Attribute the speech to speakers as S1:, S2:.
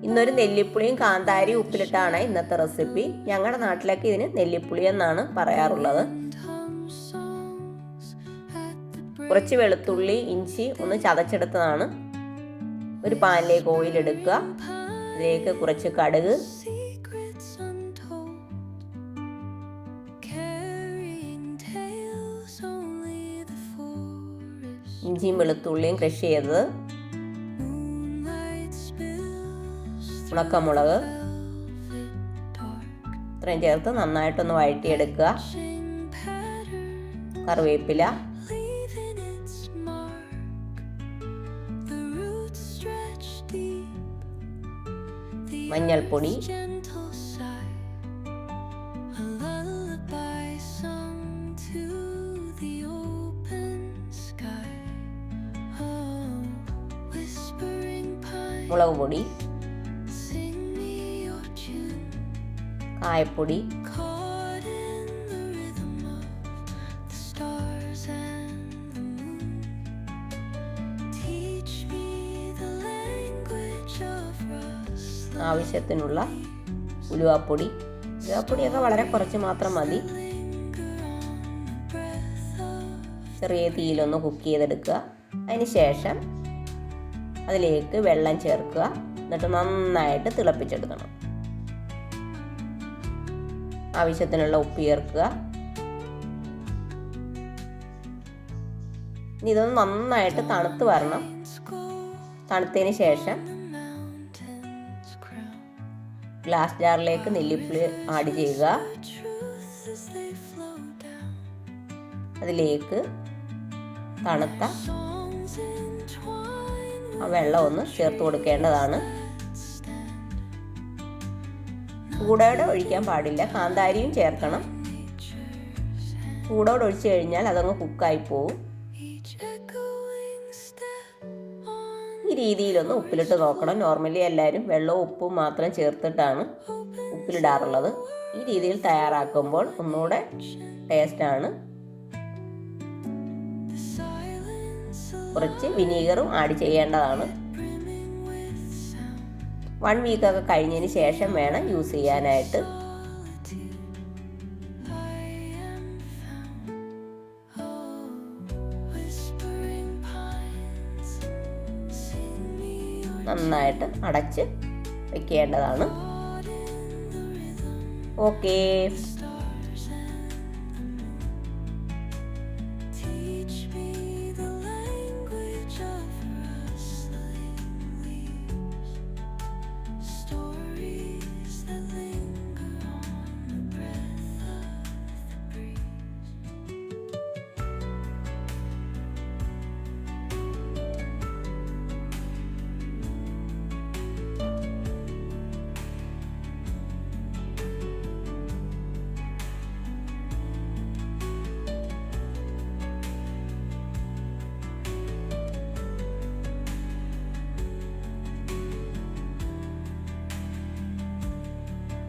S1: ഇന്നൊരു നെല്ലിപ്പുളിയും കാന്താരിയും ഉപ്പിലിട്ടാണ് ഇന്നത്തെ റെസിപ്പി. ഞങ്ങളുടെ നാട്ടിലൊക്കെ ഇതിന് നെല്ലിപ്പുളി എന്നാണ് പറയാറുള്ളത്. കുറച്ച് വെളുത്തുള്ളി ഇഞ്ചി ഒന്ന് ചതച്ചെടുത്തതാണ്. ഒരു പാനിലേക്ക് ഓയിൽ എടുക്കുക. അതിലേക്ക് കുറച്ച് കടുക്, ഇഞ്ചിയും വെളുത്തുള്ളിയും ക്രഷ് ചെയ്തത്, ഉണക്കമുളക് ഇത്രയും ചേർത്ത് നന്നായിട്ടൊന്ന് വഴറ്റിയെടുക്കുക. കറിവേപ്പില, മഞ്ഞൾപ്പൊടി, മുളക് പൊടി, കായപ്പൊടി, ആവശ്യത്തിനുള്ള ഉലുവാപ്പൊടി. ഉലുവാപ്പൊടിയൊക്കെ വളരെ കുറച്ച് മാത്രം മതി. ചെറിയ തീയിലൊന്ന് കുക്ക് ചെയ്തെടുക്കുക. അതിന് ശേഷം അതിലേക്ക് വെള്ളം ചേർക്കുക. എന്നിട്ട് നന്നായിട്ട് തിളപ്പിച്ചെടുക്കണം. ആവശ്യത്തിനുള്ള ഉപ്പ് ചേർക്കുക. ഇനി ഇതൊന്ന് നന്നായിട്ട് തണുത്ത് വരണം. തണുത്തതിന് ശേഷം ഗ്ലാസ് ജാറിലേക്ക് നെല്ലിപ്പുളി ആഡ് ചെയ്യുക. അതിലേക്ക് തണുത്ത ആ വെള്ളം ഒന്ന് ചേർത്ത് കൊടുക്കേണ്ടതാണ്. ചൂടോടെ ഒഴിക്കാൻ പാടില്ല. കാന്താരിയും ചേർക്കണം. ചൂടോടെ ഒഴിച്ചു കഴിഞ്ഞാൽ അതങ്ങ് കുക്കായി പോവും. ഈ രീതിയിലൊന്ന് ഉപ്പിലിട്ട് നോക്കണം. നോർമലി എല്ലാവരും വെള്ളവും ഉപ്പും മാത്രം ചേർത്തിട്ടാണ് ഉപ്പിലിടാറുള്ളത്. ഈ രീതിയിൽ തയ്യാറാക്കുമ്പോൾ ഒന്നുകൂടെ ടേസ്റ്റാണ്. കുറച്ച് വിനീഗറും ആഡ് ചെയ്യേണ്ടതാണ്. 1 വീക്കൊക്കെ കഴിഞ്ഞതിന് ശേഷം വേണം യൂസ് ചെയ്യാനായിട്ട്. നന്നായിട്ട് അടച്ച് വെക്കേണ്ടതാണ്. ഓക്കേ.